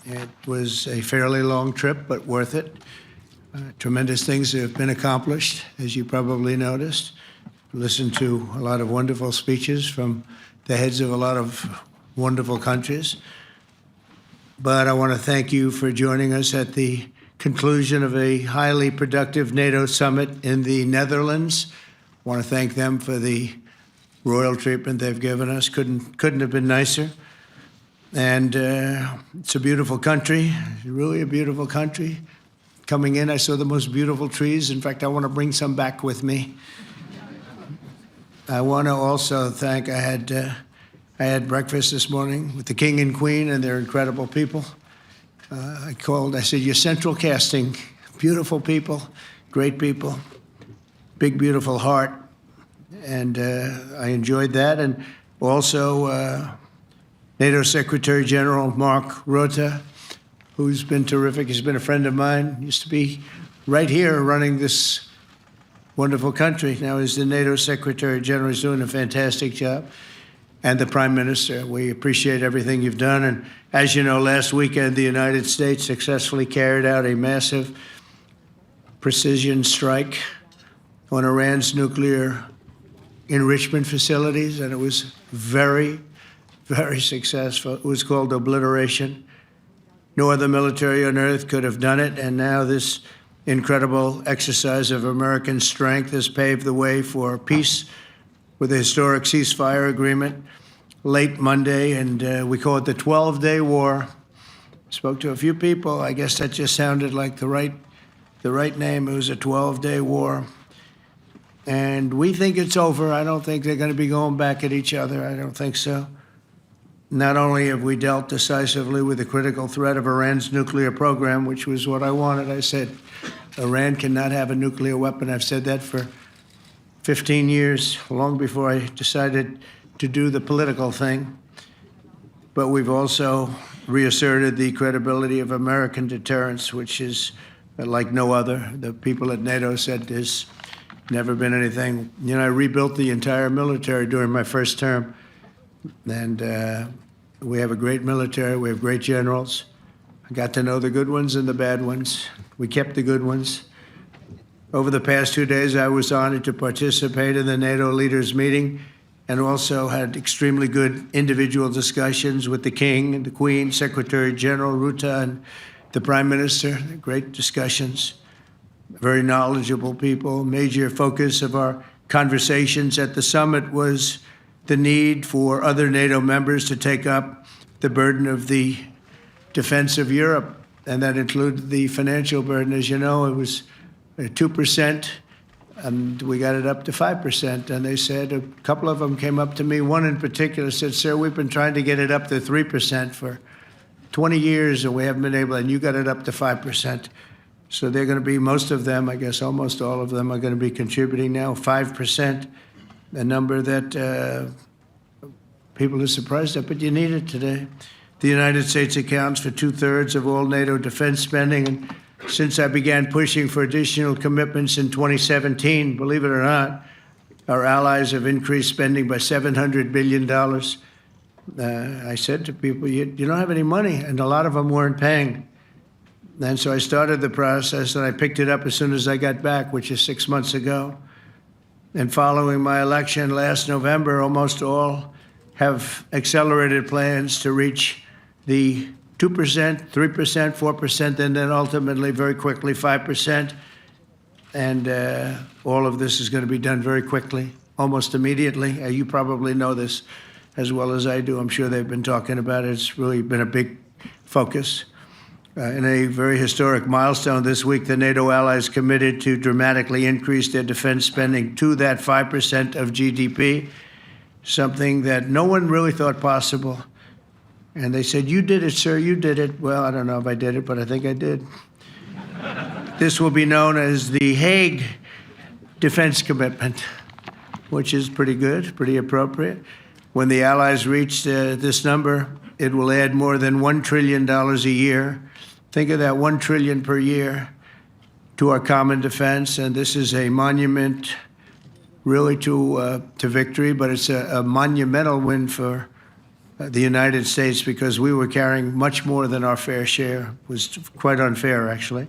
It was a fairly long trip, but worth it. Tremendous things have been accomplished, as you probably noticed. Listened to a lot of wonderful speeches from the heads of a lot of wonderful countries. But I want to thank you for joining us at the conclusion of a highly productive NATO summit in the Netherlands. I want to thank them for the royal treatment they've given us. Couldn't have been nicer. And it's a beautiful country, really a beautiful country. Coming in, I saw the most beautiful trees. In fact, I want to bring some back with me. I want to also thank, I had breakfast this morning with the King and Queen, and they're incredible people. I said, you're central casting, beautiful people, great people, big, beautiful heart. And I enjoyed that. And also NATO Secretary General Mark Rutte, who's been terrific. He's been a friend of mine, used to be right here running this wonderful country. Now he's the NATO Secretary General. He's doing a fantastic job. And the Prime Minister, we appreciate everything you've done. And as you know, last weekend, the United States successfully carried out a massive precision strike on Iran's nuclear enrichment facilities, and it was very, very successful. It was called obliteration. No other military on earth could have done it, and now this incredible exercise of American strength has paved the way for peace with a historic ceasefire agreement late Monday, and we call it the 12-day war. Spoke to a few people. I guess that just sounded like the right name. It was a 12-day war. And we think it's over. I don't think they're going to be going back at each other. I don't think so. Not only have we dealt decisively with the critical threat of Iran's nuclear program, which was what I wanted. I said, Iran cannot have a nuclear weapon. I've said that for 15 years, long before I decided to do the political thing. But we've also reasserted the credibility of American deterrence, which is like no other. The people at NATO said there's never been anything. You know, I rebuilt the entire military during my first term. And we have a great military. We have great generals. I got to know the good ones and the bad ones. We kept the good ones. Over the past 2 days, I was honored to participate in the NATO leaders meeting and also had extremely good individual discussions with the King and the Queen, Secretary General Rutte, and the Prime Minister. Great discussions. Very knowledgeable people. Major focus of our conversations at the summit was the need for other NATO members to take up the burden of the defense of Europe, and that included the financial burden. As you know, it was 2%, and we got it up to 5%. And they said, a couple of them came up to me. One in particular said, sir, we've been trying to get it up to 3% for 20 years, and we haven't been able, and you got it up to 5%. So they're going to be, most of them, I guess almost all of them, are going to be contributing now 5%. A number that people are surprised at, but you need it today. The United States accounts for 2/3 of all NATO defense spending. And since I began pushing for additional commitments in 2017, believe it or not, our allies have increased spending by $700 billion. I said to people, you don't have any money, and a lot of them weren't paying. And so I started the process, and I picked it up as soon as I got back, which is 6 months ago. And following my election last November, almost all have accelerated plans to reach the 2%, 3%, 4%, and then ultimately, very quickly, 5%. And all of this is going to be done very quickly, almost immediately. You probably know this as well as I do. I'm sure they've been talking about it. It's really been a big focus. In a very historic milestone this week, the NATO allies committed to dramatically increase their defense spending to that 5% of GDP, something that no one really thought possible. And they said, you did it, sir, you did it. Well, I don't know if I did it, but I think I did. This will be known as the Hague Defense Commitment, which is pretty good, pretty appropriate. When the allies reach this number, it will add more than $1 trillion a year. Think of that, $1 trillion per year to our common defense. And this is a monument really to victory, but it's a monumental win for the United States, because we were carrying much more than our fair share. It was quite unfair, actually.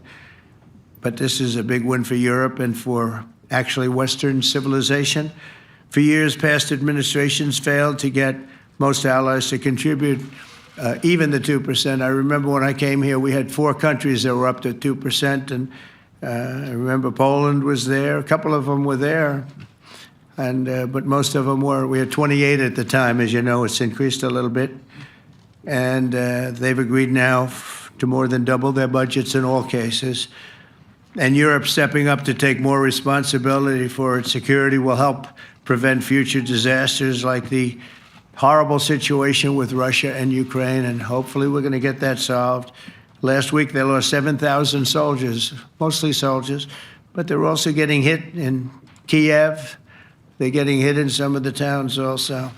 But this is a big win for Europe and for actually Western civilization. For years, past administrations failed to get most allies to contribute even the 2%. I remember when I came here, we had 4 countries that were up to 2%, and I remember Poland was there. A couple of them were there, and but most of them were. We had 28 at the time, as you know. It's increased a little bit, and they've agreed now to more than double their budgets in all cases. And Europe stepping up to take more responsibility for its security will help prevent future disasters like the horrible situation with Russia and Ukraine, and hopefully we're going to get that solved. Last week they lost 7,000 soldiers, mostly soldiers, but they're also getting hit in Kiev. They're getting hit in some of the towns also.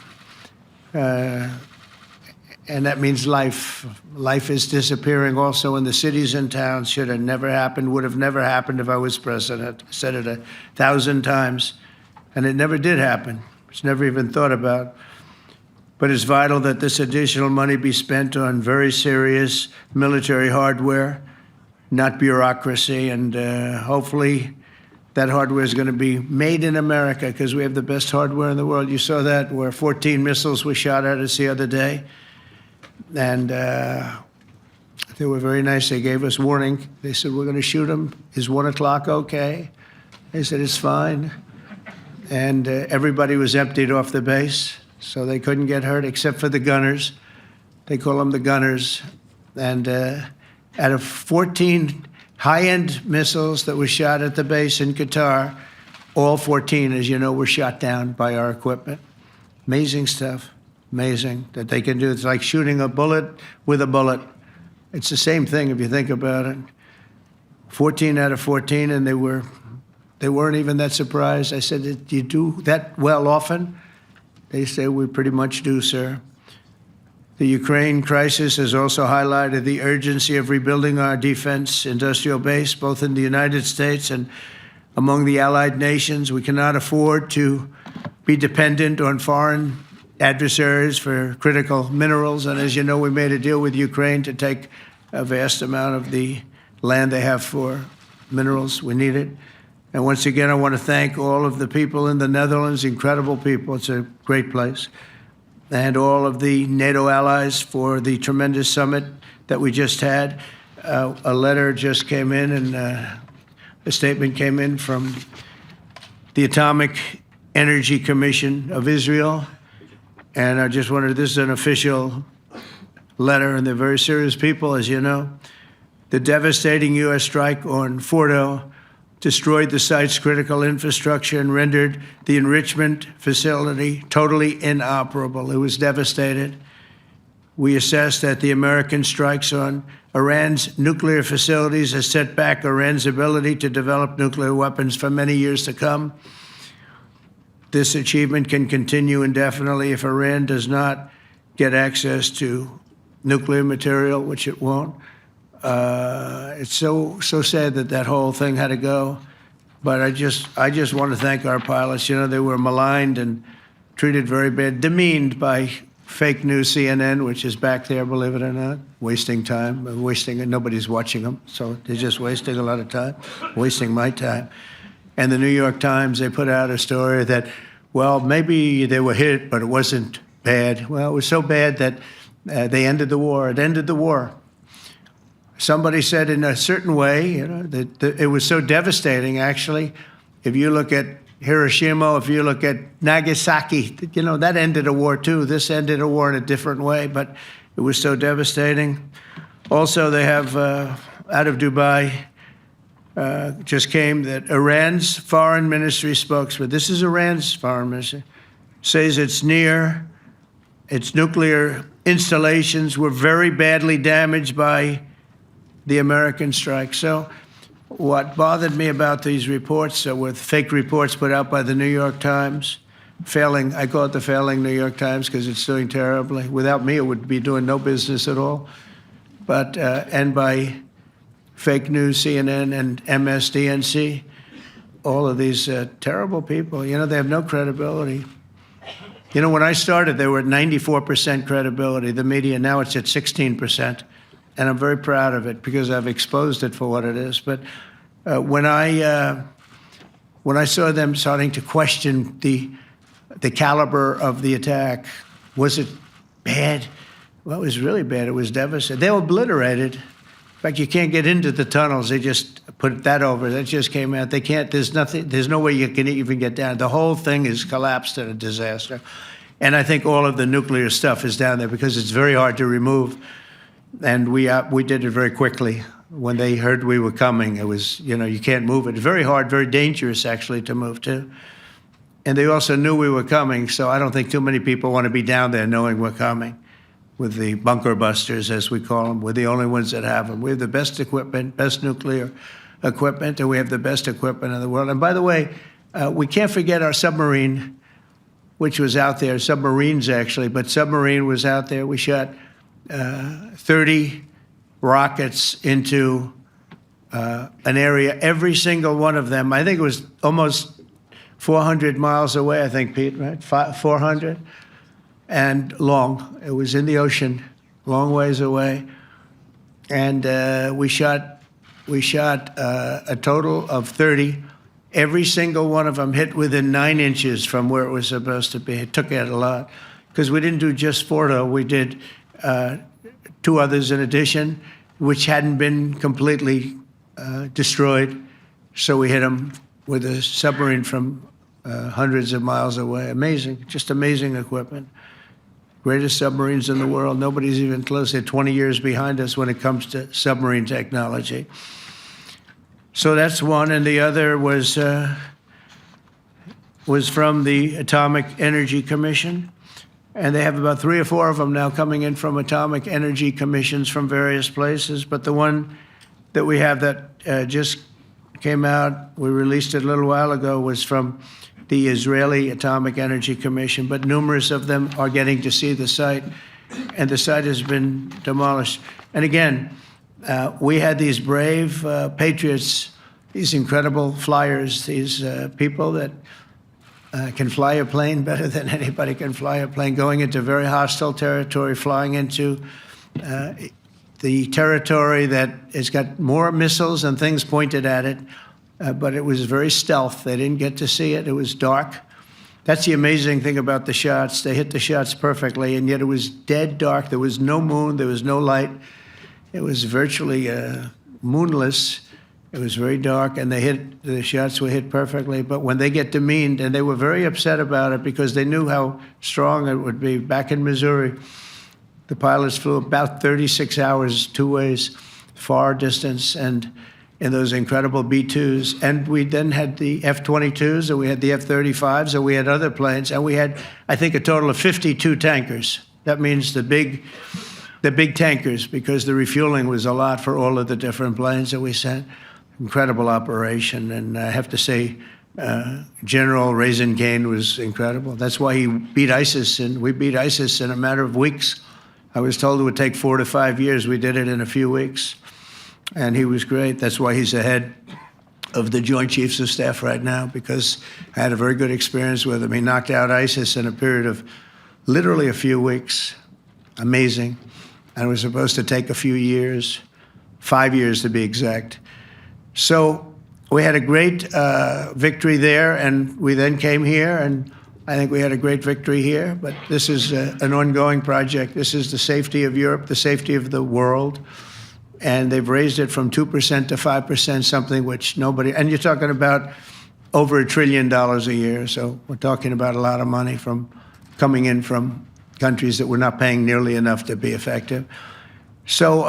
And that means life. Life is disappearing also in the cities and towns. Should have never happened, would have never happened if I was president. I said it 1,000 times, and it never did happen. It's never even thought about. But it's vital that this additional money be spent on very serious military hardware, not bureaucracy, and hopefully that hardware is going to be made in America because we have the best hardware in the world. You saw that where 14 missiles were shot at us the other day. And they were very nice. They gave us warning. They said, we're going to shoot them. Is 1 o'clock okay? They said, it's fine. And everybody was emptied off the base, so they couldn't get hurt except for the gunners. They call them the gunners. And out of 14 high-end missiles that were shot at the base in Qatar, all 14, as you know, were shot down by our equipment. Amazing stuff. Amazing that they can do. It's like shooting a bullet with a bullet. It's the same thing if you think about it. 14 out of 14, and they weren't even that surprised. I said, do you do that well often? They say, we pretty much do, sir. The Ukraine crisis has also highlighted the urgency of rebuilding our defense industrial base, both in the United States and among the allied nations. We cannot afford to be dependent on foreign adversaries for critical minerals. And as you know, we made a deal with Ukraine to take a vast amount of the land they have for minerals. We need it. And once again, I want to thank all of the people in the Netherlands, incredible people. It's a great place. And all of the NATO allies for the tremendous summit that we just had. A letter just came in, and a statement came in from the Atomic Energy Commission of Israel. And I just wondered, this is an official letter, and they're very serious people, as you know. The devastating U.S. strike on Fordo destroyed the site's critical infrastructure and rendered the enrichment facility totally inoperable. It was devastated. We assess that the American strikes on Iran's nuclear facilities has set back Iran's ability to develop nuclear weapons for many years to come. This achievement can continue indefinitely if Iran does not get access to nuclear material, which it won't. It's so sad that that whole thing had to go. But I just want to thank our pilots. You know, they were maligned and treated very bad, demeaned by fake news CNN, which is back there, believe it or not, wasting time, nobody's watching them, so they're just wasting a lot of time, wasting my time. And the New York Times, they put out a story that, well, maybe they were hit, but it wasn't bad. Well, it was so bad that they ended the war. It ended the war. Somebody said in a certain way, you know, that it was so devastating, actually. If you look at Hiroshima, if you look at Nagasaki, you know, that ended a war too. This ended a war in a different way, but it was so devastating. Also, they have, out of Dubai, just came that Iran's foreign ministry spokesman, this is Iran's foreign ministry, says its nuclear installations were very badly damaged by the American strike. So what bothered me about these reports with fake reports put out by the New York Times, failing, I call it the failing New York Times because it's doing terribly. Without me, it would be doing no business at all. But, and by fake news, CNN and MSDNC, all of these terrible people, you know, they have no credibility. You know, when I started, they were at 94% credibility, the media. Now it's at 16%. And I'm very proud of it because I've exposed it for what it is. But when I saw them starting to question the caliber of the attack, was it bad? Well, it was really bad. It was devastating. They were obliterated. In fact, you can't get into the tunnels. They just put that over. That just came out. They can't, there's nothing, there's no way you can even get down. The whole thing is collapsed in a disaster. And I think all of the nuclear stuff is down there because it's very hard to remove. And we did it very quickly. When they heard we were coming, it was, you know, you can't move it. Very hard, very dangerous, actually, to move to. And they also knew we were coming, so I don't think too many people want to be down there knowing we're coming. With the bunker busters, as we call them, we're the only ones that have them. We have the best equipment, best nuclear equipment, and we have the best equipment in the world. And by the way, we can't forget our submarine, which was out there, submarines actually, but submarine was out there. We shot 30 rockets into an area, every single one of them. I think it was almost 400 miles away, I think, Pete, right? 400? And long. It was in the ocean, long ways away. And we shot a total of 30. Every single one of them hit within 9 inches from where it was supposed to be. It took out a lot. Because we didn't do just 4, though. We did 2 others in addition, which hadn't been completely destroyed. So we hit them with a submarine from hundreds of miles away. Amazing, just amazing equipment. Greatest submarines in the world. Nobody's even close. They're 20 years behind us when it comes to submarine technology. So that's one, and the other was from the Atomic Energy Commission. And they have about 3 or 4 of them now coming in from atomic energy commissions from various places. But the one that we have that just came out, we released it a little while ago, was from the Israeli Atomic Energy Commission. But numerous of them are getting to see the site, and the site has been demolished. And again, we had these brave patriots, these incredible flyers, these people that can fly a plane better than anybody can fly a plane, going into very hostile territory, flying into the territory that has got more missiles and things pointed at it, but it was very stealth. They didn't get to see it. It was dark. That's the amazing thing about the shots. They hit the shots perfectly, and yet it was dead dark. There was no moon. There was no light. It was virtually moonless. It was very dark, and the shots were hit perfectly. But when they get demeaned, and they were very upset about it because they knew how strong it would be. Back in Missouri, the pilots flew about 36 hours, 2 ways, far distance, and in those incredible B-2s. And we then had the F-22s, and we had the F-35s, and we had other planes, and we had, I think, a total of 52 tankers. That means the big tankers, because the refueling was a lot for all of the different planes that we sent. Incredible operation, and I have to say, General Raisin Cain was incredible. That's why he beat ISIS, and we beat ISIS in a matter of weeks. I was told it would take 4 to 5 years. We did it in a few weeks, and he was great. That's why he's the head of the Joint Chiefs of Staff right now, because I had a very good experience with him. He knocked out ISIS in a period of literally a few weeks. Amazing. And it was supposed to take a few years, 5 years to be exact. So we had a great victory there, and we then came here, and I think we had a great victory here. But this is an ongoing project. This is the safety of Europe, the safety of the world. And they've raised it from 2% to 5%, something which nobody, and you're talking about over $1 trillion a year. So we're talking about a lot of money from coming in from countries that were not paying nearly enough to be effective. So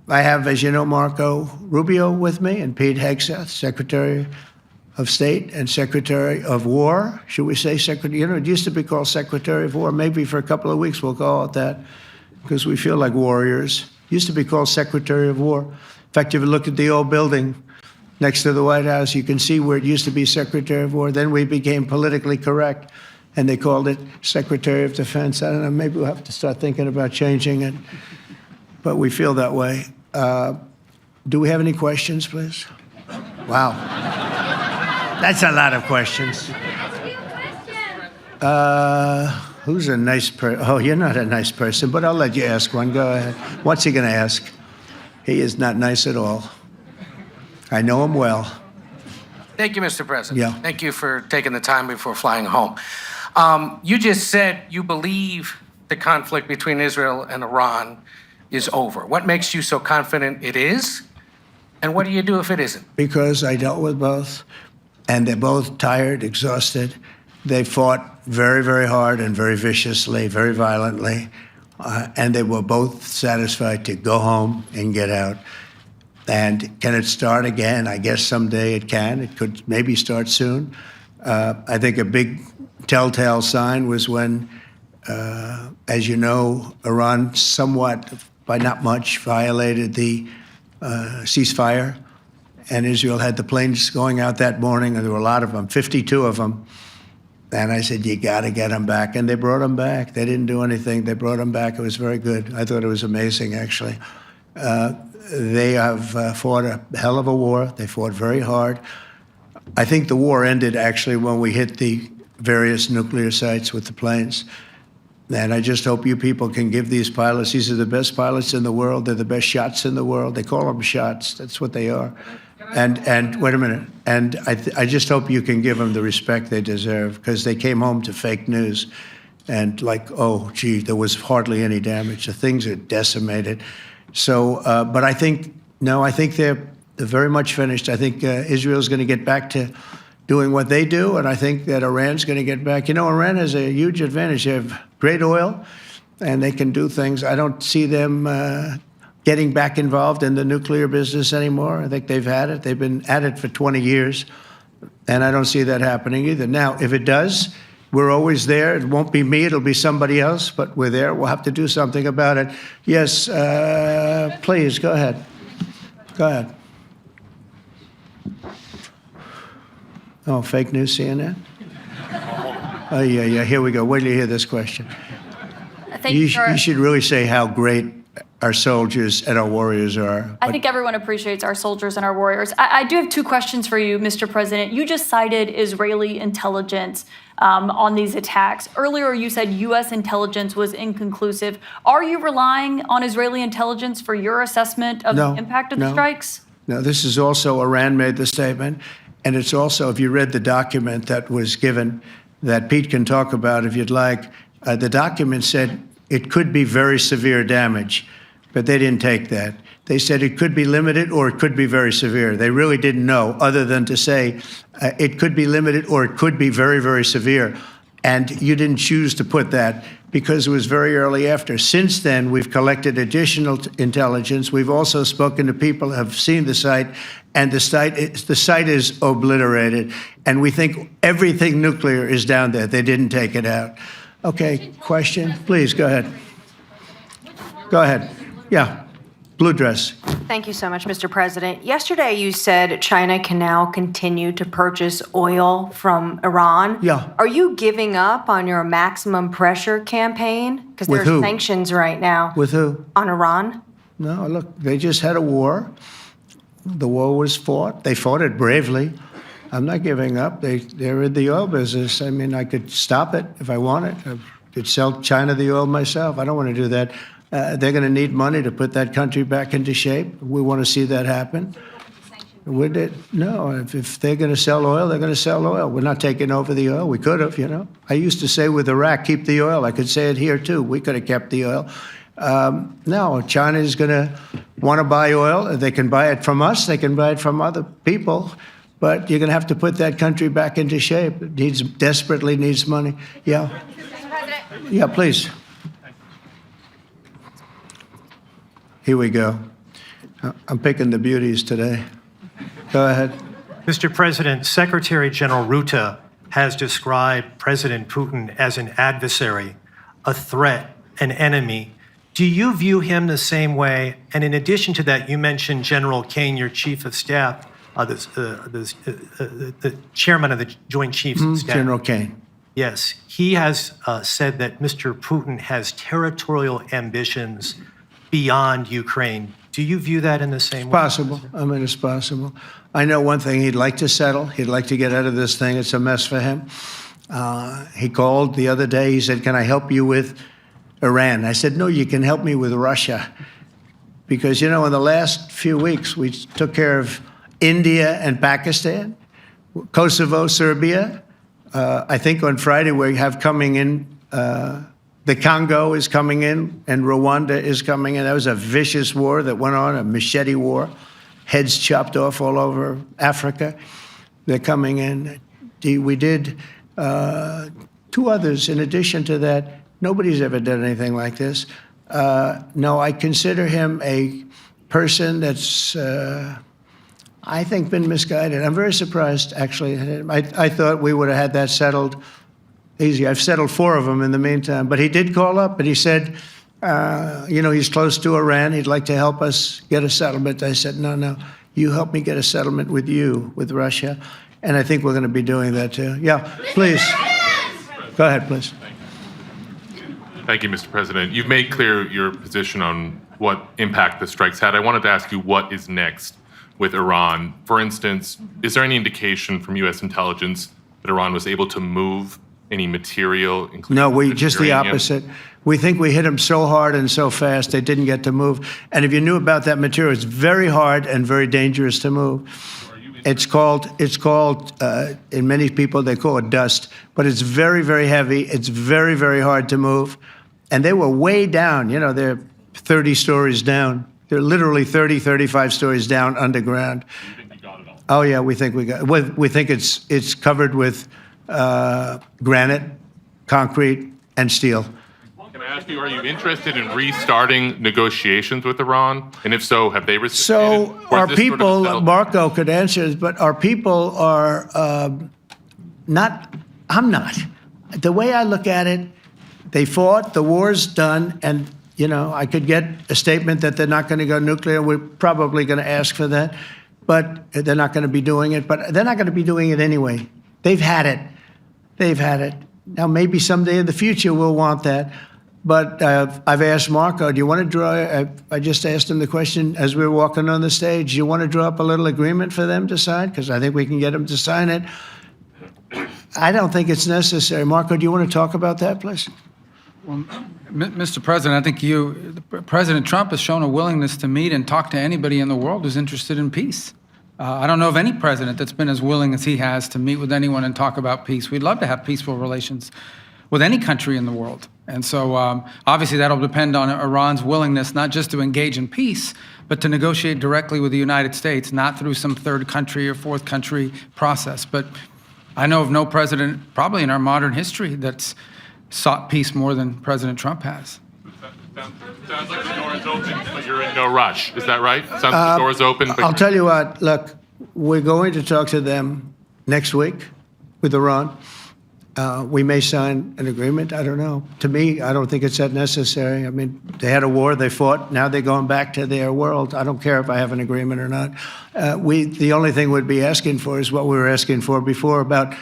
I have, as you know, Marco Rubio with me, and Pete Hegseth, Secretary of State and Secretary of War. Should we say Secretary? You know, it used to be called Secretary of War. Maybe for a couple of weeks we'll call it that, because we feel like warriors. It used to be called Secretary of War. In fact, if you look at the old building next to the White House, you can see where it used to be Secretary of War. Then we became politically correct, and they called it Secretary of Defense. I don't know, maybe we'll have to start thinking about changing it, but we feel that way. Do we have any questions, please? Wow. That's a lot of questions. Who's a nice person? Oh, you're not a nice person, but I'll let you ask one. Go ahead. What's he going to ask? He is not nice at all. I know him well. Thank you, Mr. President. Yeah. Thank you for taking the time before flying home. You just said you believe the conflict between Israel and Iran is over. What makes you so confident it is? And what do you do if it isn't? Because I dealt with both, and they're both tired, exhausted. They fought very, very hard and very viciously, very violently, and they were both satisfied to go home and get out. And can it start again? I guess someday it can. It could maybe start soon. I think a big telltale sign was when, as you know, Iran somewhat, by not much, violated the ceasefire. And Israel had the planes going out that morning, and there were a lot of them, 52 of them. And I said, you got to get them back. And they brought them back. They didn't do anything. They brought them back. It was very good. I thought it was amazing, actually. They have fought a hell of a war. They fought very hard. I think the war ended, actually, when we hit the various nuclear sites with the planes. And I just hope you people can give these pilots, these are the best pilots in the world. They're the best shots in the world. They call them shots. That's what they are. And wait a minute. And I just hope you can give them the respect they deserve, because they came home to fake news. And like, oh, gee, there was hardly any damage. The things are decimated. So, but I think, no, I think they're very much finished. I think Israel's going to get back to doing what they do, and I think that Iran's going to get back. You know, Iran has a huge advantage. They have great oil, and they can do things. I don't see them getting back involved in the nuclear business anymore. I think they've had it. They've been at it for 20 years, and I don't see that happening either. Now, if it does, we're always there. It won't be me. It'll be somebody else, but we're there. We'll have to do something about it. Yes, please, go ahead. Go ahead. Oh, fake news, CNN? Oh, yeah, here we go. Wait till you hear this question. You should really say how great our soldiers and our warriors are. I think everyone appreciates our soldiers and our warriors. I do have two questions for you, Mr. President. You just cited Israeli intelligence on these attacks. Earlier, you said U.S. intelligence was inconclusive. Are you relying on Israeli intelligence for your assessment of the impact of the strikes? No, this is also, Iran made the statement. And it's also, if you read the document that was given, that Pete can talk about if you'd like, the document said it could be very severe damage, but they didn't take that. They said it could be limited or it could be very severe. They really didn't know, other than to say it could be limited or it could be very, very severe. And you didn't choose to put that because it was very early after. Since then, we've collected additional intelligence. We've also spoken to people who have seen the site, and the site is obliterated. And we think everything nuclear is down there. They didn't take it out. Okay, question? Please, go ahead. Go ahead. Yeah. Blue dress. Thank you so much, Mr. President. Yesterday, you said China can now continue to purchase oil from Iran. Yeah. Are you giving up on your maximum pressure campaign? Because there are sanctions right now. With who? On Iran. No, look, they just had a war. The war was fought. They fought it bravely. I'm not giving up. They're in the oil business. I mean, I could stop it if I wanted. I could sell China the oil myself. I don't want to do that. They're going to need money to put that country back into shape. We want to see that happen. Would it? No, if they're going to sell oil, they're going to sell oil. We're not taking over the oil. We could have, you know. I used to say with Iraq, keep the oil. I could say it here, too. We could have kept the oil. No, China is going to want to buy oil. They can buy it from us. They can buy it from other people. But you're going to have to put that country back into shape. It desperately needs money. Yeah. Yeah, please. Here we go. I'm picking the beauties today. Go ahead. Mr. President, Secretary General Rutte has described President Putin as an adversary, a threat, an enemy. Do you view him the same way? And in addition to that, you mentioned General Kane, your chief of staff, the chairman of the Joint Chiefs of Staff. General Kane. Yes. He has said that Mr. Putin has territorial ambitions beyond Ukraine. Do you view that in the same way? Possible. I mean, it's possible. I know one thing. He'd like to settle. He'd like to get out of this thing. It's a mess for him. He called the other day. He said, "Can I help you with Iran?" I said, "No, you can help me with Russia." Because, in the last few weeks, we took care of India and Pakistan, Kosovo, Serbia. I think on Friday we have coming in, the Congo is coming in, and Rwanda is coming in. That was a vicious war that went on, a machete war, heads chopped off all over Africa. They're coming in. We did 2 others in addition to that. Nobody's ever done anything like this. No, I consider him a person that's, I think, been misguided. I'm very surprised, actually. I thought we would have had that settled easy. I've settled 4 of them in the meantime. But he did call up, and he said, he's close to Iran. He'd like to help us get a settlement. I said, no, you help me get a settlement with Russia. And I think we're going to be doing that, too. Yeah, please. Go ahead, please. Thank you, Mr. President. You've made clear your position on what impact the strikes had. I wanted to ask you what is next with Iran. For instance, is there any indication from U.S. intelligence that Iran was able to move any material, including No, just the uranium? opposite. We think we hit them so hard and so fast they didn't get to move. And if you knew about that material, it's very hard and very dangerous to move. It's called, in many people, they call it dust, but it's very, very heavy. It's very, very hard to move. And they were way down, they're 30 stories down. They're literally 30, 35 stories down underground. You think you got it all? Oh, yeah, we think we think it's covered with granite, concrete, and steel. Can I ask you, are you interested in restarting negotiations with Iran? And if so, have they reciprocated? So Or is our this sort of people, settled? Marco could answer this, but our people are not, I'm not. The way I look at it, they fought, the war's done, and, I could get a statement that they're not going to go nuclear. We're probably going to ask for that, but they're not going to be doing it. But they're not going to be doing it anyway. They've had it. They've had it. Now, maybe someday in the future we'll want that. But I've asked Marco, do you want to draw, I just asked him the question as we were walking on the stage, do you want to draw up a little agreement for them to sign? Because I think we can get them to sign it. I don't think it's necessary. Marco, do you want to talk about that, please? Well, Mr. President, I think President Trump has shown a willingness to meet and talk to anybody in the world who's interested in peace. I don't know of any president that's been as willing as he has to meet with anyone and talk about peace. We'd love to have peaceful relations with any country in the world. And so obviously that'll depend on Iran's willingness not just to engage in peace, but to negotiate directly with the United States, not through some third country or fourth country process. But I know of no president, probably in our modern history, that's sought peace more than President Trump has. Sounds like the door is open, but you're in no rush. Is that right? Sounds like the door is open, but I'll tell you what, look, we're going to talk to them next week with Iran. We may sign an agreement. I don't know. To me, I don't think it's that necessary. I mean, they had a war, they fought. Now they're going back to their world. I don't care if I have an agreement or not. The only thing we'd be asking for is what we were asking for before about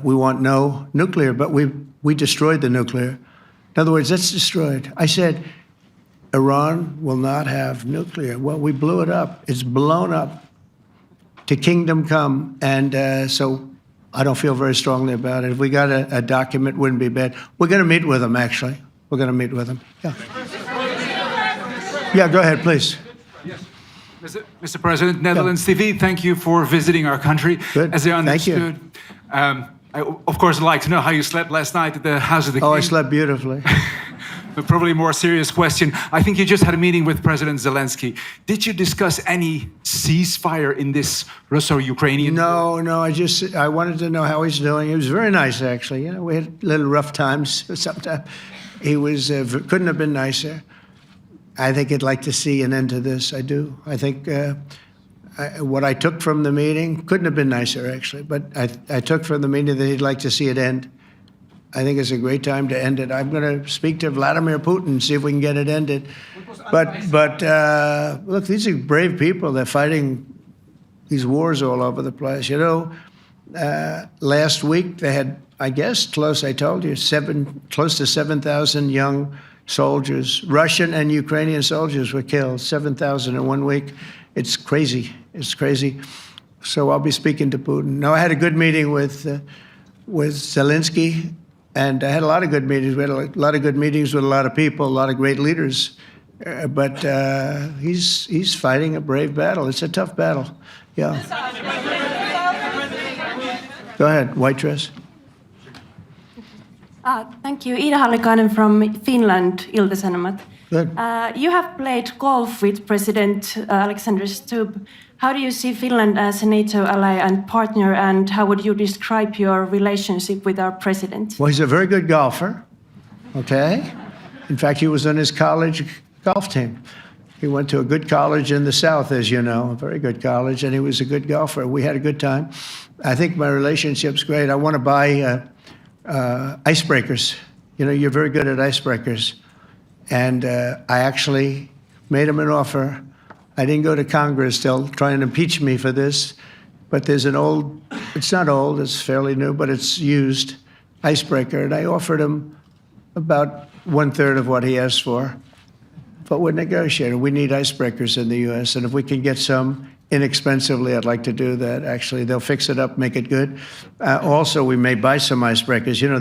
we want no nuclear, but we destroyed the nuclear. In other words, that's destroyed. I said, Iran will not have nuclear. Well, we blew it up. It's blown up to kingdom come. And so I don't feel very strongly about it. If we got a document, wouldn't be bad. We're going to meet with them, actually. We're going to meet with them. Yeah. Yeah, go ahead, please. Yes. Mr. President, Netherlands TV, thank you for visiting our country. Good. As I Thank you. understood, I, of course, would like to know how you slept last night at the House of the King. Oh, I slept beautifully. But probably a more serious question. I think you just had a meeting with President Zelensky. Did you discuss any ceasefire in this Russo-Ukrainian? No, I wanted to know how he's doing. He was very nice, actually. We had little rough times sometimes. He was couldn't have been nicer. I think he'd like to see an end to this. I do. I think what I took from the meeting couldn't have been nicer, actually. But I took from the meeting that he'd like to see it end. I think it's a great time to end it. I'm going to speak to Vladimir Putin and see if we can get it ended. But look, these are brave people. They're fighting these wars all over the place. Last week they had, I guess, close to 7,000 young soldiers, Russian and Ukrainian soldiers were killed, 7,000 in 1 week. It's crazy. It's crazy. So I'll be speaking to Putin. No, I had a good meeting with with Zelensky, and I had a lot of good meetings. We had a lot of good meetings with a lot of people, a lot of great leaders. But he's fighting a brave battle. It's a tough battle. Yeah. Go ahead, white dress. Thank you. Ida Hallikainen from Finland, Ilta-Sanomat. Good. You have played golf with President Alexander Stubb. How do you see Finland as a NATO ally and partner, and how would you describe your relationship with our president? Well, he's a very good golfer, okay? In fact, he was on his college golf team. He went to a good college in the South, as you know, a very good college, and he was a good golfer. We had a good time. I think my relationship's great. I want to buy icebreakers. You know, you're very good at icebreakers. And I actually made him an offer. I didn't go to Congress. They'll try and impeach me for this. But there's an old, it's not old, it's fairly new, but it's used icebreaker. And I offered him about 1/3 of what he asked for. But we're negotiating. We need icebreakers in the U.S. And if we can get some inexpensively, I'd like to do that. Actually, they'll fix it up, make it good. Also, we may buy some icebreakers. You know,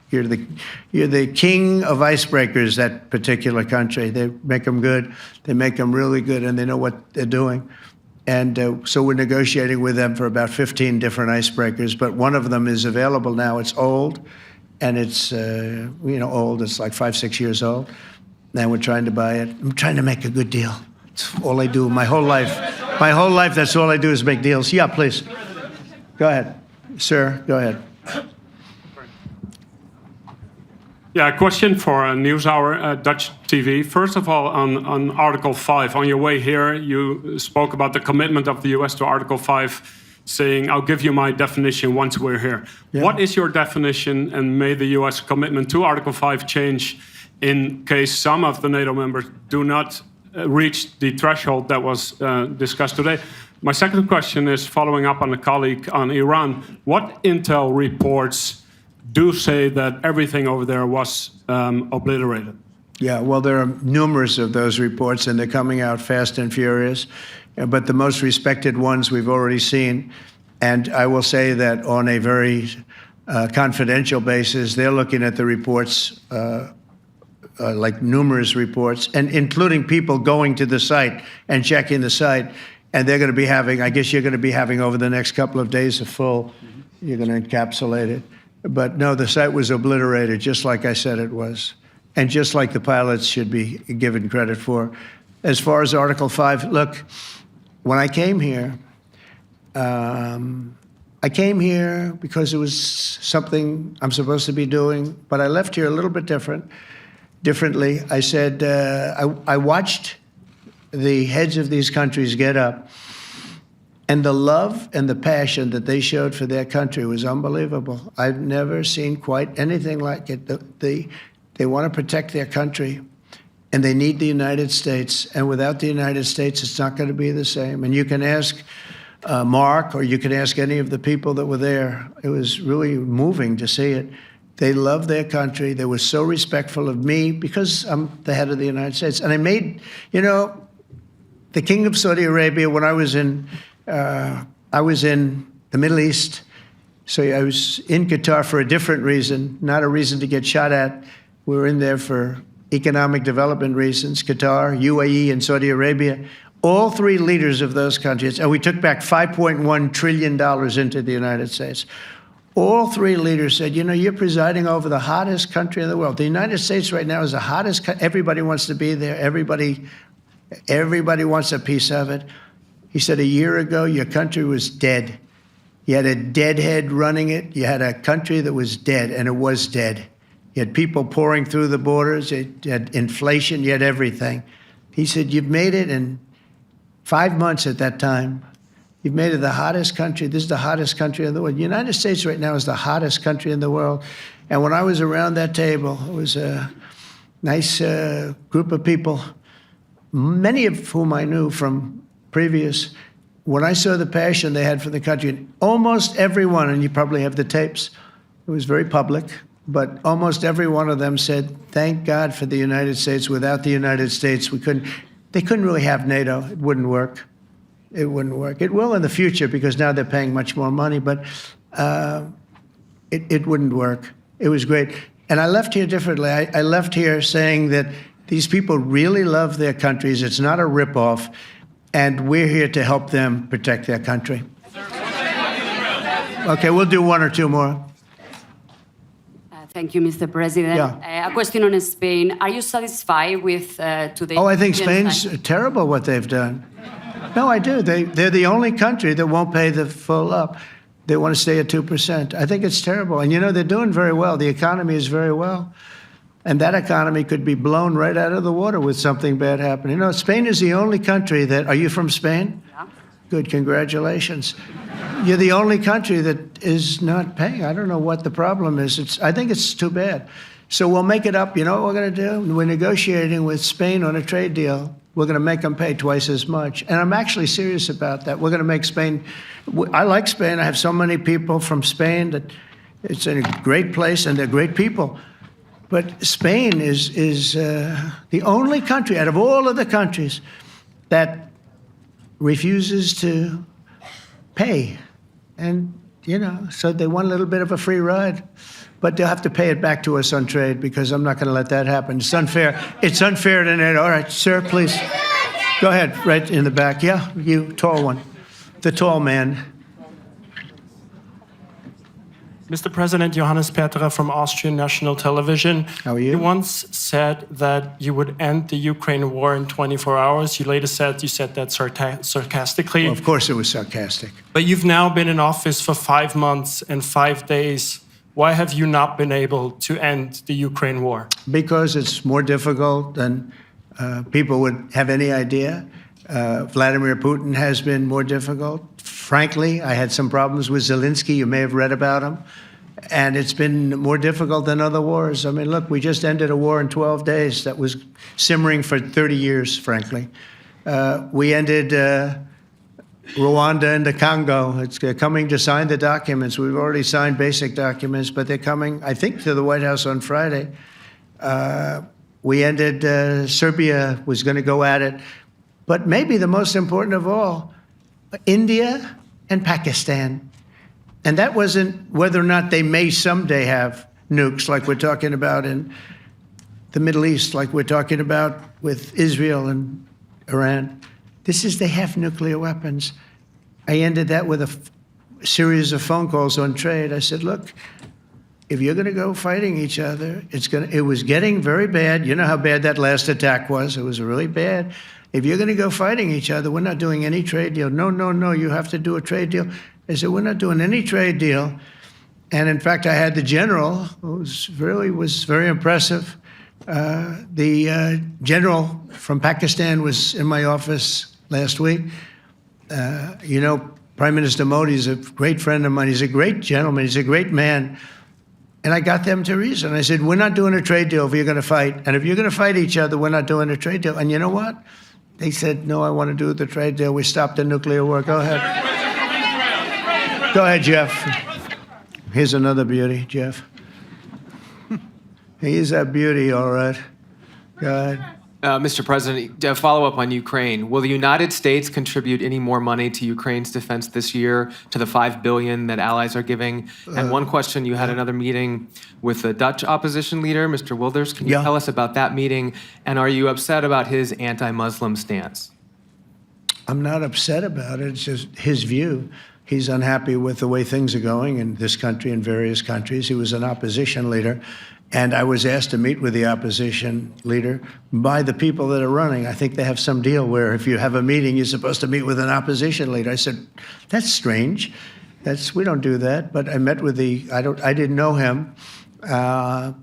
you're the king of icebreakers, that particular country. They make them good. They make them really good, and they know what they're doing. And so we're negotiating with them for about 15 different icebreakers. But one of them is available now. It's old, and it's old. It's like 5-6 years old. And we're trying to buy it. I'm trying to make a good deal. It's all I do my whole life. My whole life, that's all I do is make deals. Yeah, please. Go ahead. Sir, go ahead. Yeah, a question for NewsHour, Dutch TV. First of all, on Article 5, on your way here, you spoke about the commitment of the U.S. to Article 5, saying, I'll give you my definition once we're here. Yeah. What is your definition, and may the U.S. commitment to Article 5 change in case some of the NATO members do not reach the threshold that was discussed today? My second question is following up on a colleague on Iran. What intel reports do say that everything over there was obliterated? Yeah, well, there are numerous of those reports, and they're coming out fast and furious. But the most respected ones we've already seen. And I will say that on a very confidential basis, they're looking at the reports, like numerous reports, and including people going to the site and checking the site. And they're going to be having, I guess you're going to be having over the next couple of days a full, you're going to encapsulate it. But no, the site was obliterated, just like I said it was, and just like the pilots should be given credit for. As far as Article 5, look, when I came here because it was something I'm supposed to be doing, but I left here a little bit differently. I said, I watched the heads of these countries get up, and the love and the passion that they showed for their country was unbelievable. I've never seen quite anything like it. They want to protect their country, and they need the United States. And without the United States, it's not going to be the same. And you can ask Mark, or you can ask any of the people that were there. It was really moving to see it. They love their country. They were so respectful of me because I'm the head of the United States. And I made, the King of Saudi Arabia, when I was in the Middle East, so I was in Qatar for a different reason, not a reason to get shot at. We were in there for economic development reasons, Qatar, UAE, and Saudi Arabia. All three leaders of those countries, and we took back $5.1 trillion into the United States. All three leaders said, you're presiding over the hottest country in the world. The United States right now is the hottest, everybody wants to be there, everybody wants a piece of it. He said, a year ago, your country was dead. You had a deadhead running it. You had a country that was dead, and it was dead. You had people pouring through the borders. You had inflation. You had everything. He said, you've made it in 5 months at that time. You've made it the hottest country. This is the hottest country in the world. The United States right now is the hottest country in the world. And when I was around that table, it was a nice group of people, many of whom I knew from previous. When I saw the passion they had for the country, almost everyone, and you probably have the tapes, it was very public, but almost every one of them said, thank God for the United States. Without the United States, they couldn't really have NATO. It wouldn't work. It wouldn't work. It will in the future because now they're paying much more money. But it wouldn't work. It was great. And I left here differently. I left here saying that these people really love their countries. It's not a ripoff. And we're here to help them protect their country. Okay, we'll do one or two more. Thank you, Mr. President. Yeah. A question on Spain. Are you satisfied with today? Oh, I think Spain's terrible what they've done. No, I do. They're the only country that won't pay the full up. They want to stay at 2%. I think it's terrible. And, you know, they're doing very well. The economy is very well. And that economy could be blown right out of the water with something bad happening. You know, Spain is the only country that... Are you from Spain? Yeah. Good, congratulations. You're the only country that is not paying. I don't know what the problem is. I think it's too bad. So we'll make it up. You know what we're going to do? We're negotiating with Spain on a trade deal. We're going to make them pay twice as much. And I'm actually serious about that. We're going to make Spain... I like Spain. I have so many people from Spain that it's a great place and they're great people. But Spain is the only country out of all of the countries that refuses to pay. And, you know, so they want a little bit of a free ride. But they'll have to pay it back to us on trade because I'm not going to let that happen. It's unfair. It's unfair to NATO. All right, sir, please. Go ahead, right in the back. Yeah, you, tall one. The tall man. Mr. President, Johannes Petra from Austrian National Television. How are you? You once said that you would end the Ukraine war in 24 hours. You later said you said that sarcastically. Well, of course it was sarcastic. But you've now been in office for 5 months and 5 days. Why have you not been able to end the Ukraine war? Because it's more difficult than people would have any idea. Vladimir Putin has been more difficult. Frankly, I had some problems with Zelensky. You may have read about him. And it's been more difficult than other wars. I mean, look, we just ended a war in 12 days that was simmering for 30 years, frankly. We ended Rwanda and the Congo. It's coming to sign the documents. We've already signed basic documents, but they're coming, I think, to the White House on Friday. We ended, Serbia was going to go at it. But maybe the most important of all, India and Pakistan. And that wasn't whether or not they may someday have nukes like we're talking about in the Middle East, like we're talking about with Israel and Iran. This is they have nuclear weapons. I ended that with a series of phone calls on trade. I said, look, if you're going to go fighting each other, it was getting very bad. You know how bad that last attack was. It was really bad. If you're going to go fighting each other, we're not doing any trade deal. No, no, no, you have to do a trade deal. I said, we're not doing any trade deal. And in fact, I had the general, who was very impressive. The general from Pakistan was in my office last week. You know, Prime Minister Modi is a great friend of mine. He's a great gentleman. He's a great man. And I got them to reason. I said, we're not doing a trade deal if you're going to fight. And if you're going to fight each other, we're not doing a trade deal. And you know what? They said, no, I want to do the trade deal. We stopped the nuclear war. Go ahead. Go ahead, Jeff. Here's another beauty, Jeff. He's a beauty, all right. Go ahead. Mr. President, to follow up on Ukraine, will the United States contribute any more money to Ukraine's defense this year to the $5 billion that allies are giving? And one question, you had another meeting with the Dutch opposition leader, Mr. Wilders. Can you tell us about that meeting? And are you upset about his anti-Muslim stance? I'm not upset about it. It's just his view. He's unhappy with the way things are going in this country and various countries. He was an opposition leader. And I was asked to meet with the opposition leader by the people that are running. I think they have some deal where if you have a meeting, you're supposed to meet with an opposition leader. I said, that's strange. We don't do that. But I met with I didn't know him.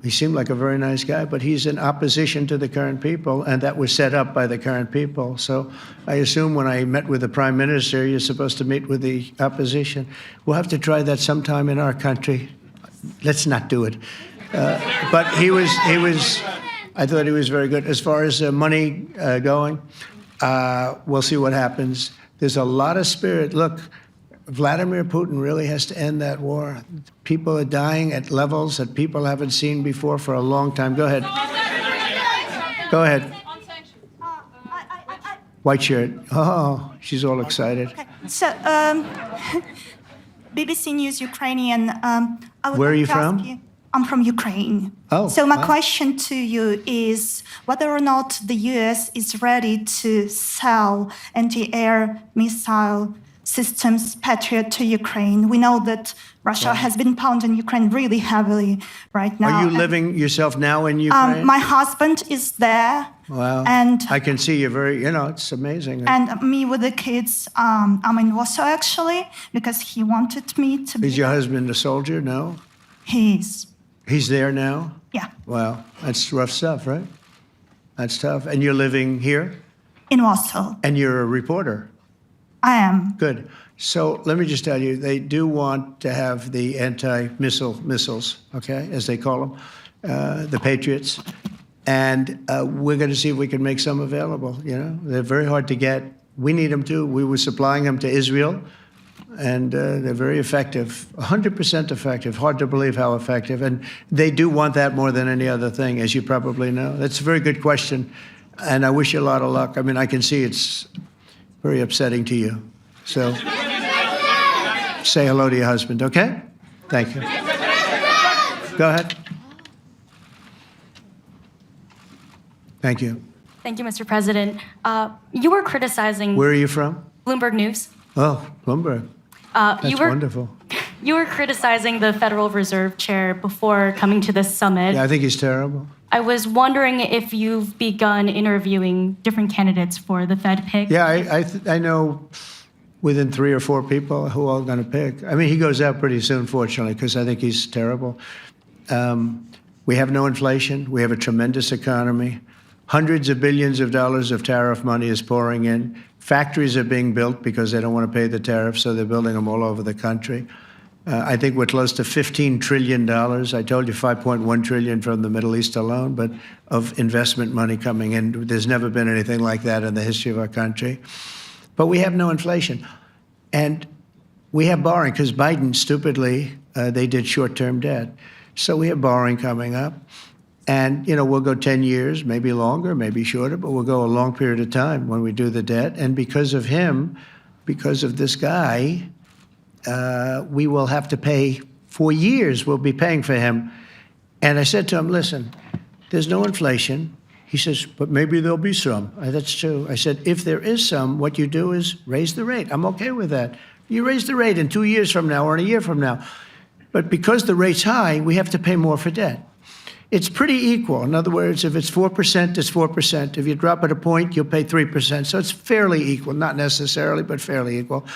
He seemed like a very nice guy, but he's in opposition to the current people, and that was set up by the current people. So I assume when I met with the prime minister, you're supposed to meet with the opposition. We'll have to try that sometime in our country. Let's not do it. But I thought he was very good. As far as money going, we'll see what happens. There's a lot of spirit. Look, Vladimir Putin really has to end that war. People are dying at levels that people haven't seen before for a long time. Go ahead. Go ahead. White shirt. Oh, she's all excited. Okay. So, BBC News Ukrainian. I would Where are like you to ask from? you- I'm from Ukraine. Oh, So my wow. question to you is whether or not the U.S. is ready to sell anti-air missile systems Patriot to Ukraine. We know that Russia has been pounding Ukraine really heavily right now. Are you and, living yourself now in Ukraine? my husband is there, Wow. and I can see you're very, it's amazing. and me with the kids. I'm in Warsaw actually because he wanted me to be. Is your husband a soldier? No? He's He's there now? yeah Wow. That's rough stuff, right? That's tough. And you're living here? in Warsaw. And you're a reporter? I am. Good. So let me just tell you, they do want to have the missiles, okay, as they call them, the Patriots. And we're going to see if we can make some available, They're very hard to get. We need them too. We were supplying them to Israel, and they're very effective, 100% effective. Hard to believe how effective. And they do want that more than any other thing, as you probably know. That's a very good question, and I wish you a lot of luck. I mean, I can see it's very upsetting to you. So say hello to your husband, okay? Thank you. Go ahead. Thank you. Thank you, Mr. President. You were criticizing Where are you from? Bloomberg News. Oh, Bloomberg. That's wonderful. You were criticizing the Federal Reserve Chair before coming to this summit. Yeah, I think he's terrible. I was wondering if you've begun interviewing different candidates for the Fed pick. Yeah, I know within 3 or 4 people who are going to pick. I mean, he goes out pretty soon, fortunately, because I think he's terrible. We have no inflation. We have a tremendous economy. Hundreds of billions of dollars of tariff money is pouring in. Factories are being built because they don't want to pay the tariffs, so they're building them all over the country. I think we're close to $15 trillion. I told you $5.1 trillion from the Middle East alone, but of investment money coming in. There's never been anything like that in the history of our country. But we have no inflation. And we have borrowing because Biden, stupidly, they did short-term debt. So we have borrowing coming up. And, we'll go 10 years, maybe longer, maybe shorter, but we'll go a long period of time when we do the debt. And because of him, because of this guy, we will have to pay for years. We'll be paying for him. And I said to him, listen, there's no inflation. He says, but maybe there'll be some. That's true. I said, if there is some, what you do is raise the rate. I'm okay with that. You raise the rate in 2 years from now or in a year from now. But because the rate's high, we have to pay more for debt. It's pretty equal. In other words, if it's 4%, it's 4%. If you drop it a point, you'll pay 3%. So it's fairly equal, not necessarily, but fairly equal.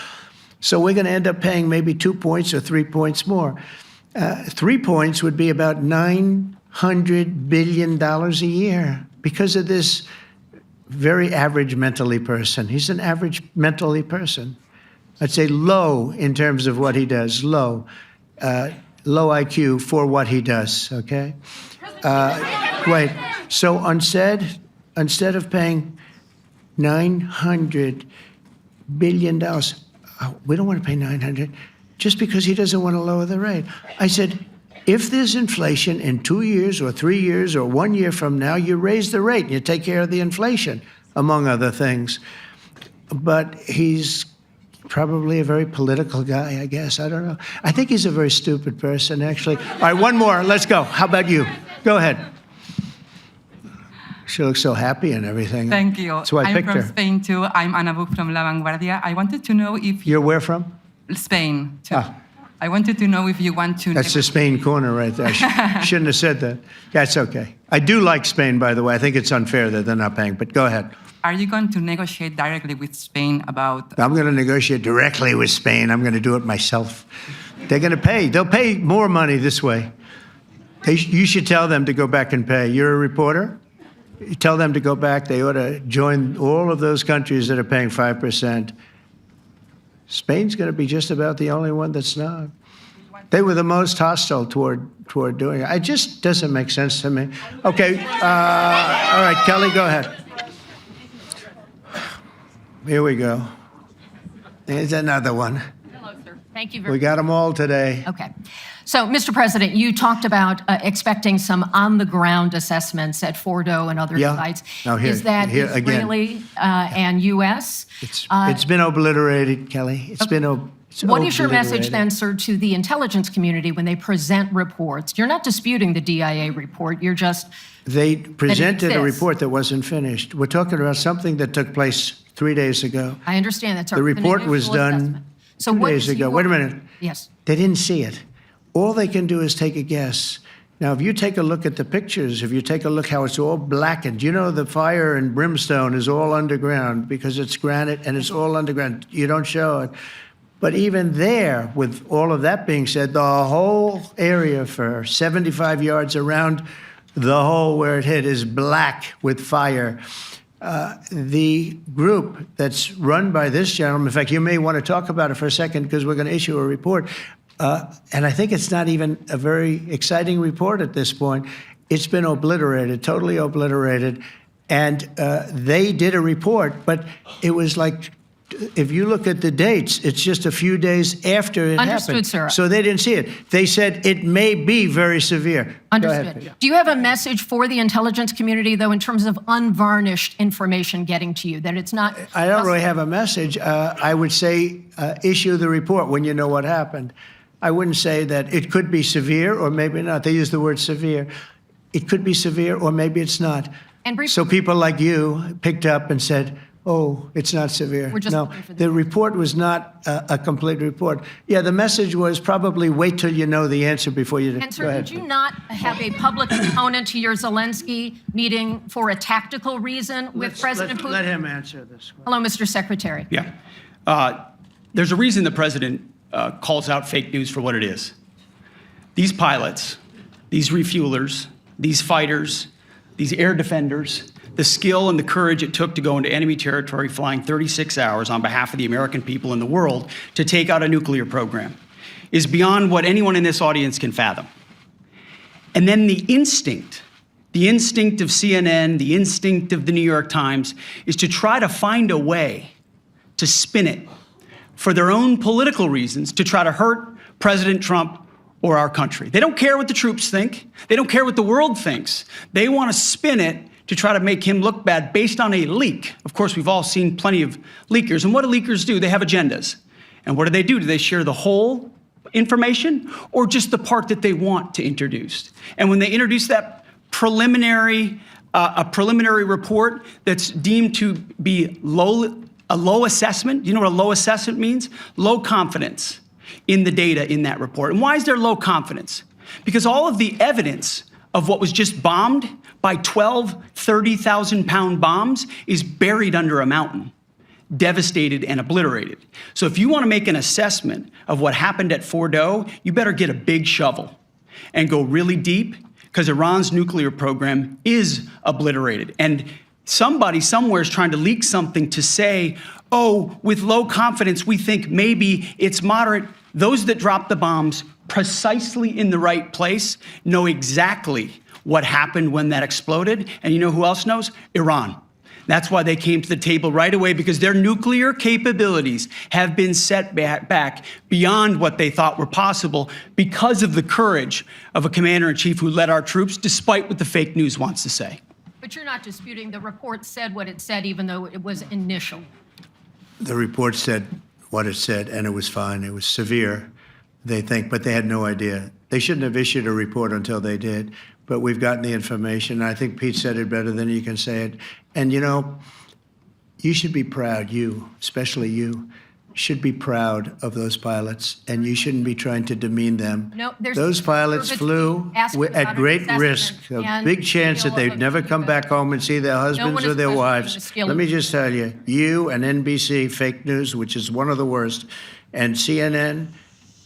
So we're going to end up paying maybe 2 points or 3 points more. 3 points would be about $900 billion a year because of this very average mentally person. He's an average mentally person. I'd say low in terms of what he does, low. Low IQ for what he does, okay? Wait, so instead of paying $900 billion, we don't want to pay 900 just because he doesn't want to lower the rate. I said, if there's inflation in 2 years or 3 years or 1 year from now, you raise the rate and you take care of the inflation, among other things. But he's probably a very political guy, I guess. I don't know. I think he's a very stupid person, actually. All right, one more. Let's go. How about you? Go ahead. She looks so happy and everything. Thank you. That's why I picked her. I'm from Spain, too. I'm Ana Buch from La Vanguardia. I wanted to know if You're where from? Spain, too. Ah. I wanted to know if you want to... That's the Spain corner right there. Shouldn't have said that. That's okay. I do like Spain, by the way. I think it's unfair that they're not paying, but go ahead. Are you going to negotiate directly with Spain about... I'm going to negotiate directly with Spain. I'm going to do it myself. They're going to pay. They'll pay more money this way. You should tell them to go back and pay. You're a reporter? You tell them to go back. They ought to join all of those countries that are paying 5%. Spain's going to be just about the only one that's not. They were the most hostile toward doing it. It just doesn't make sense to me. Okay. All right, Kelly, go ahead. Here we go. Here's another one. Hello, sir. Thank you We got them all today. Okay. So, Mr. President, you talked about expecting some on-the-ground assessments at Fordo and other sites. Now here, Is that again. Israeli and U.S.? It's been obliterated, Kelly. It's been What is your message obliterated. then, sir, to the intelligence community when they present reports? You're not disputing the DIA report. You're just They presented a exists. report that wasn't finished. We're talking about something that took place 3 days ago. I understand that's The report was done assessment. So 2 what days is ago. your- Wait a minute. Yes. They didn't see it. All they can do is take a guess. Now, if you take a look at the pictures, if you take a look how it's all blackened, you know the fire and brimstone is all underground because it's granite and it's all underground. You don't show it. But even there, with all of that being said, the whole area for 75 yards around the hole where it hit is black with fire. The group that's run by this gentleman, in fact, you may want to talk about it for a second because we're going to issue a report. And I think it's not even a very exciting report at this point. It's been obliterated, totally obliterated. And they did a report, but it was like, if you look at the dates, it's just a few days after it Understood, happened. sir. So they didn't see it. They said it may be very severe. Go Understood. ahead, Peter. Do you have a message for the intelligence community, though, in terms of unvarnished information getting to you, that it's not... I don't really have a message. I would say issue the report when you know what happened. I wouldn't say that it could be severe or maybe not. They use the word severe. It could be severe or maybe it's not. And briefly- So people like you picked up and said, oh, it's not severe. We're just No, looking for the- the report was not a complete report. Yeah, the message was probably wait till you know the answer before you... And Go sir, ahead. did you not have a public component to your Zelensky meeting for a tactical reason with President Putin? Let him answer this one. Hello, Mr. Secretary. Yeah. There's a reason the president calls out fake news for what it is. These pilots, these refuelers, these fighters, these air defenders, the skill and the courage it took to go into enemy territory flying 36 hours on behalf of the American people and the world to take out a nuclear program is beyond what anyone in this audience can fathom. And then the instinct of CNN, the instinct of the New York Times is to try to find a way to spin it for their own political reasons to try to hurt President Trump or our country. They don't care what the troops think. They don't care what the world thinks. They want to spin it to try to make him look bad based on a leak. Of course, we've all seen plenty of leakers. And what do leakers do? They have agendas. And what do? Do they share the whole information or just the part that they want to introduce? And when they introduce that preliminary report that's deemed to be a low assessment, you know what a low assessment means? Low confidence in the data in that report. And why is there low confidence? Because all of the evidence of what was just bombed by 12 30,000-pound bombs is buried under a mountain, devastated and obliterated. So if you want to make an assessment of what happened at Fordo, you better get a big shovel and go really deep, because Iran's nuclear program is obliterated. And somebody somewhere is trying to leak something to say, oh, with low confidence, we think maybe it's moderate. Those that dropped the bombs precisely in the right place know exactly what happened when that exploded. And you know who else knows? Iran. That's why they came to the table right away, because their nuclear capabilities have been set back beyond what they thought were possible because of the courage of a commander-in-chief who led our troops, despite what the fake news wants to say. But you're not disputing the report said what it said, even though it was initial. The report said what it said, and it was fine. It was severe, they think, but they had no idea. They shouldn't have issued a report until they did, but we've gotten the information. I think Pete said it better than you can say it. And, you know, you should be proud, you, especially you, should be proud of those pilots, and you shouldn't be trying to demean them. No, there's those pilots flew at great risk, a big chance that they'd never come back home and see their husbands or their wives. Let me just tell you, you and NBC, fake news, which is one of the worst, and CNN,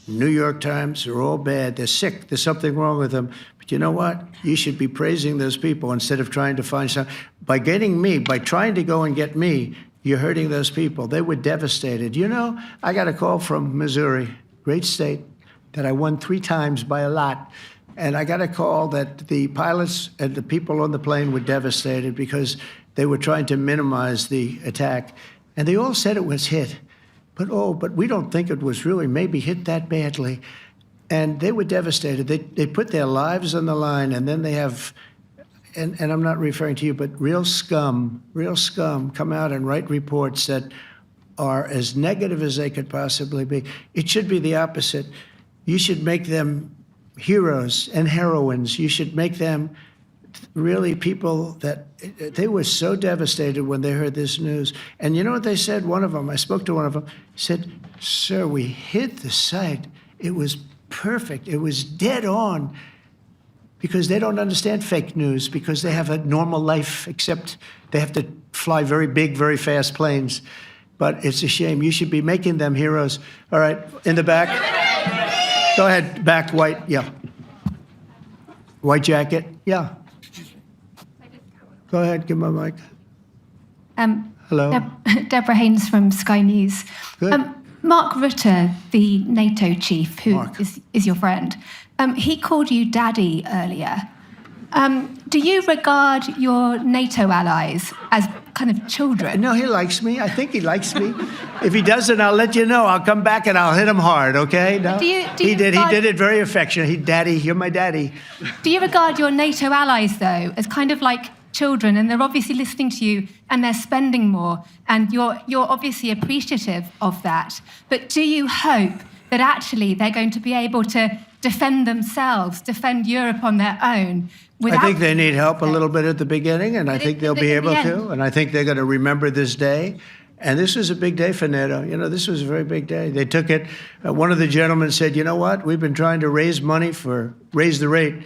New York Times, are all bad. They're sick. There's something wrong with them. But you know what? You should be praising those people instead of trying to find some. By getting me, by trying to go and get me, you're hurting those people. They were devastated. You know, I got a call from Missouri, great state, that I won 3 times by a lot. And I got a call that the pilots and the people on the plane were devastated because they were trying to minimize the attack. And they all said it was hit. But we don't think it was really maybe hit that badly. And they were devastated. They put their lives on the line, and then they have, and I'm not referring to you, but real scum come out and write reports that are as negative as they could possibly be. It should be the opposite. You should make them heroes and heroines. You should make them really people that they were so devastated when they heard this news. And you know what they said? One of them, I spoke to one of them, said, "Sir, we hit the site. It was perfect. It was dead on." Because they don't understand fake news, because they have a normal life, except they have to fly very big, very fast planes. But it's a shame. You should be making them heroes. All right, in the back. Go ahead, back, white, yeah. White jacket, yeah. Go ahead, give my mic. Hello. Deborah Haynes from Sky News. Good. Mark Rutte, the NATO chief, who is your friend, he called you daddy earlier. Do you regard your NATO allies as kind of children? No, he likes me. I think he likes me. If he doesn't, I'll let you know. I'll come back and I'll hit him hard, okay? No? He did it very affectionately. Daddy, you're my daddy. Do you regard your NATO allies, though, as kind of like children, and they're obviously listening to you and they're spending more, and you're obviously appreciative of that, but do you hope that actually they're going to be able to defend themselves, defend Europe on their own? I think they need help a little bit at the beginning, and I think they'll be able to, and I think they're going to remember this day. And this was a big day for NATO. You know, this was a very big day. They took it. One of the gentlemen said, "You know what? We've been trying to raise the rate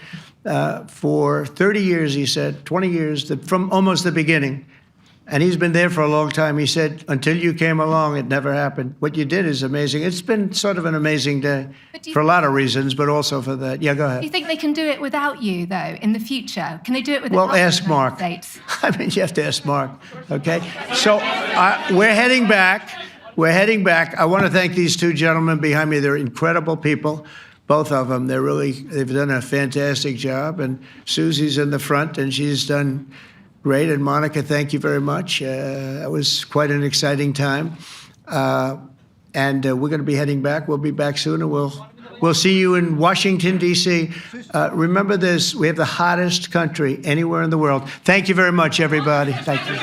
for 30 years," he said, 20 years, from almost the beginning. And he's been there for a long time. He said, "Until you came along, it never happened. What you did is amazing." It's been sort of an amazing day for a lot of reasons, but also for that. Yeah, go ahead. Do you think they can do it without you, though, in the future? Can they do it without Well, ask Mark. I mean, you have to ask Mark, okay? So we're heading back. We're heading back. I want to thank these two gentlemen behind me. They're incredible people, both of them. They've done a fantastic job. And Susie's in the front, and she's done great. And Monica, thank you very much. That was quite an exciting time. And we're going to be heading back. We'll be back soon, and we'll see you in Washington, D.C. Remember this, we have the hottest country anywhere in the world. Thank you very much, everybody. Thank you.